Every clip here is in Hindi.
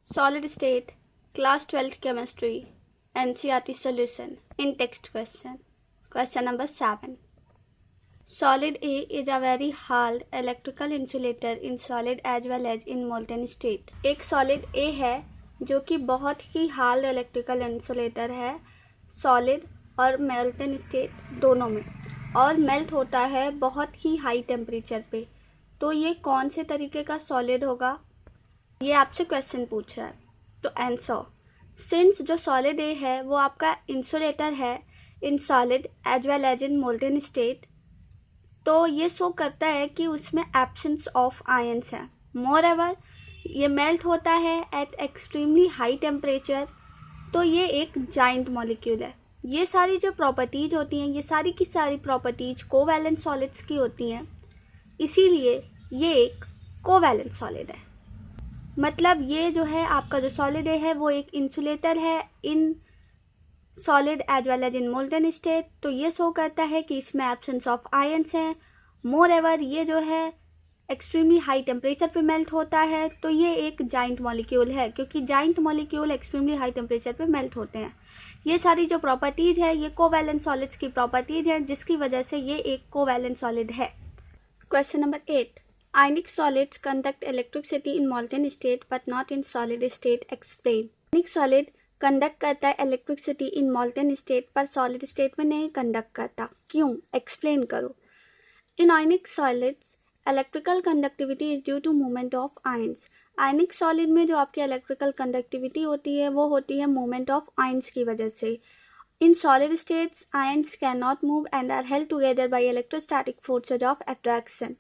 Solid state, class 12th chemistry, NCERT solution in text question. Question number 7. Solid A is a very hard electrical insulator in solid as well as in molten state. एक solid A है जो कि बहुत ही हार्ड इलेक्ट्रिकल इंसुलेटर है सॉलिड और मेल्टन स्टेट दोनों में, और मेल्ट होता है बहुत ही हाई टेम्परेचर पे। तो ये कौन से तरीके का सॉलिड होगा, ये आपसे क्वेश्चन पूछ रहा है। तो आंसर, सिंस जो सॉलिड ए है वो आपका इंसुलेटर है in solid as well as in molten state, तो ये शो करता है कि उसमें एब्सेंस ऑफ आयंस है। मोर एवर ये मेल्ट होता है एट एक्सट्रीमली हाई टेम्परेचर, तो ये एक जाइंट मॉलिक्यूल है। ये सारी जो प्रॉपर्टीज होती हैं, ये सारी की सारी प्रॉपर्टीज कोवैलेंट सॉलिड्स की होती हैं, इसीलिए ये एक कोवैलेंट सॉलिड है। मतलब ये जो है आपका जो सॉलिड है वो एक इंसुलेटर है in solid as well as in molten state, तो ये शो करता है कि इसमें एब्सेंस ऑफ आयंस है। मोर एवर ये जो है एक्सट्रीमली हाई टेम्परेचर पे मेल्ट होता है, तो ये एक जाइंट मॉलिक्यूल है, क्योंकि giant molecule extremely high temperature पे मेल्ट होते हैं। ये सारी जो प्रॉपर्टीज है ये कोवैलेंट सॉलिड्स की प्रॉपर्टीज है, जिसकी वजह से ये एक कोवैलेंट सॉलिड है। Question number 8. Ionic solids conduct electricity in molten state but not in solid state. Explain. Ionic solid conduct करता है इलेक्ट्रिसिटी इन मोल्टन स्टेट पर सॉलिड स्टेट में नहीं कंडक्ट करता, क्यों? एक्सप्लेन करो। In ionic solids electrical conductivity is due to movement of ions. Ionic solid में जो आपकी इलेक्ट्रिकल कंडक्टिविटी होती है वो होती है मूवमेंट ऑफ आयंस की वजह से। In solid states ions can not move and are held together by electrostatic forces of attraction.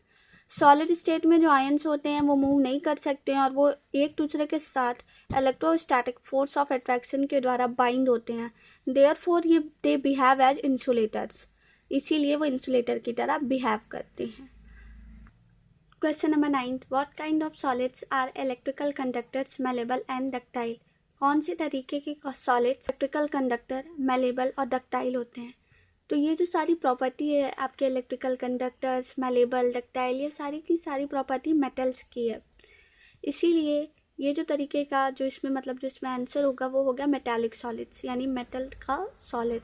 Solid state में जो आयंस होते हैं वो मूव नहीं कर सकते हैं और वो एक दूसरे के साथ इलेक्ट्रोस्टैटिक फोर्स ऑफ अट्रैक्शन के द्वारा बाइंड होते हैं। देयरफॉर ये दे बिहेव एज इंसुलेटर्स, इसीलिए वो इंसुलेटर की तरह बिहेव करते हैं। Question number 9. What kind of solids are electrical conductors, malleable and ductile? कौन से तरीके के सॉलिड्स इलेक्ट्रिकल कंडक्टर, मेलेबल और डक्टाइल होते हैं? तो ये जो सारी प्रॉपर्टी है आपके इलेक्ट्रिकल कंडक्टर्स, मेलेबल, डक्टाइल, ये सारी की सारी प्रॉपर्टी मेटल्स की है, इसीलिए ये जो तरीके का जो इसमें मतलब जो इसमें आंसर होगा वो होगा मेटालिक सॉलिड्स, यानी मेटल का solid.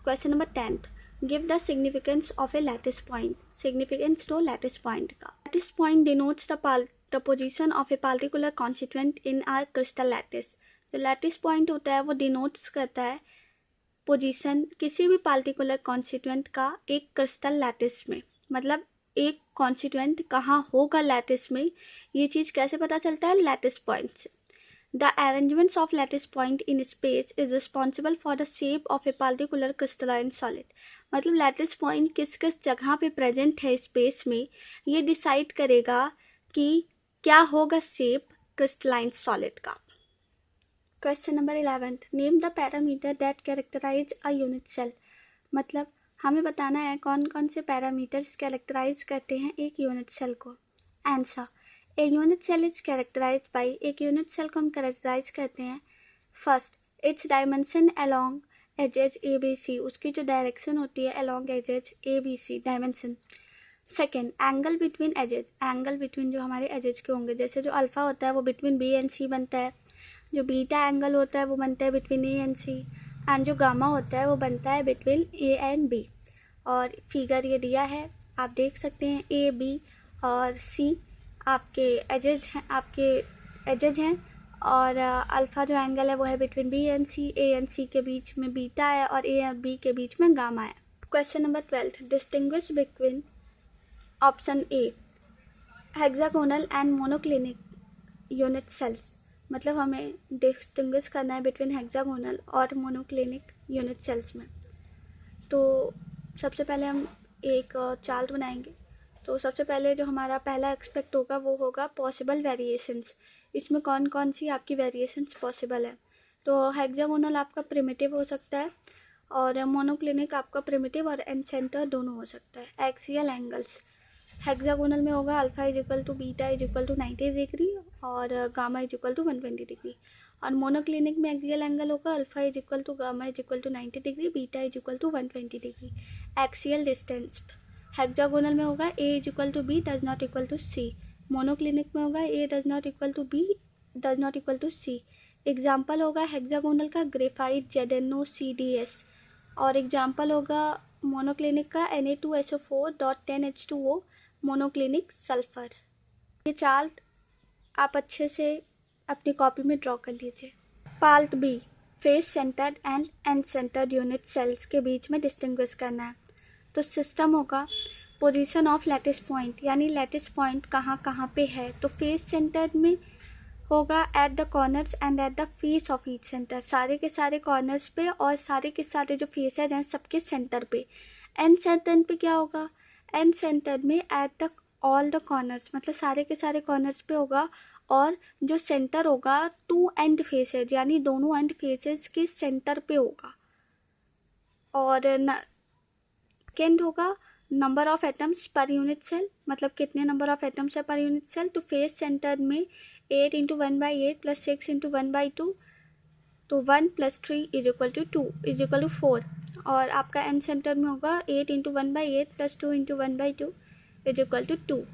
Question number 10. Give the significance of A lattice point. Significance तो लैटिस पॉइंट का, lattice point denotes the position of a particular constituent in are crystal lattice. जो लैटिस पॉइंट होता है वो डिनोट्स करता है पोजीशन किसी भी पार्टिकुलर कॉन्स्टिट्यूएंट का एक क्रिस्टल लैटिस में। मतलब एक कॉन्स्टिट्यूएंट कहाँ होगा लैटिस में, ये चीज़ कैसे पता चलता है? लैटिस पॉइंट से। The arrangements of lattice point in space is responsible for the shape of a particular crystalline solid. मतलब लैटिस पॉइंट किस किस जगह पे प्रेजेंट है स्पेस में, ये डिसाइड करेगा कि क्या होगा शेप क्रिस्टलाइन सॉलिड का। Question number 11. Name the parameter that characterize a unit cell. मतलब हमें बताना है कौन कौन से पैरामीटर्स कैरेक्टराइज करते हैं एक यूनिट सेल को। आंसर, a unit cell is characterize by, एक यूनिट सेल को हम कैरेक्टराइज करते हैं first its dimension along axes A B C, उसकी जो डायरेक्शन होती है along axes A B C dimension. Second, angle between axes, angle between जो हमारे एजेज के होंगे, जैसे जो अल्फा होता है वो बिटवीन बी एंड सी बनता है, जो बीटा एंगल होता है वो बनता है between A and C, and जो गामा होता है वो बनता है बिटवीन ए एंड बी। और फिगर ये दिया है, आप देख सकते हैं ए बी और सी आपके एजेज हैं और अल्फ़ा जो एंगल है वो है between B and C, A and C के बीच में बीटा है और ए एंड बी के बीच में गामा है। Question number 12. Distinguish between option A hexagonal and monoclinic unit cells. मतलब हमें डिस्टिंग्विश करना है बिटवीन हेक्सागोनल और मोनोक्लिनिक यूनिट सेल्स में। तो सबसे पहले हम एक चार्ट बनाएंगे। तो सबसे पहले जो हमारा पहला एक्सपेक्ट होगा वो होगा पॉसिबल वेरिएशंस। इसमें कौन कौन सी आपकी वेरिएशंस पॉसिबल है? तो हेक्सागोनल आपका प्रिमिटिव हो सकता है और मोनोक्लिनिक आपका प्रिमिटिव और एनसेंटर दोनों हो सकता है। एक्सियल एंगल्स हेक्सागोनल में होगा alpha is equal to beta is equal to 90 degree और gamma is equal to 120 degree. और मोनोक्लिनिक में एक्सियल एंगल होगा alpha is equal to gamma is equal to 90 degree, beta is equal to 120 degree. Axial distance hexagonal में होगा a is equal to b does not equal to c, monoclinic में होगा a does not equal to b does not equal to C. Example होगा हेक्सागोनल का ग्रेफाइट ZnOCdS, और एग्जाम्पल होगा मोनोक्लिनिक का Na2SO4.10H2O मोनोक्लिनिक सल्फर। ये चार्ट आप अच्छे से अपनी कॉपी में ड्रॉ कर लीजिए। Part B, face centred and end centred unit cells के बीच में डिस्टिंग्विश करना है। तो सिस्टम होगा पोजीशन ऑफ लैटिस पॉइंट, यानी लैटिस पॉइंट कहाँ कहाँ पे है। तो फेस सेंटर्ड में होगा at the corners and at the face of each centre, सारे के सारे कॉर्नर्स पे और सारे के सारे जो फेस है सबके सेंटर पे। एंड सेंटर पे क्या होगा, एंड सेंटर में at the all the corners, मतलब सारे के सारे कॉर्नर्स पे होगा, और जो सेंटर होगा टू एंड फेसेज, यानी दोनों एंड फेसेज के सेंटर पे होगा। और सेकेंड होगा number of atoms per unit cell, मतलब कितने नंबर ऑफ एटम्स है पर यूनिट सेल। तो फेस सेंटर में 8 × 1/8 + 6 × 1/2, तो 1 + 3 = 2 = 4। और आपका एंड सेंटर में होगा 8 × 1/8 + 2 × 1/2 = 2।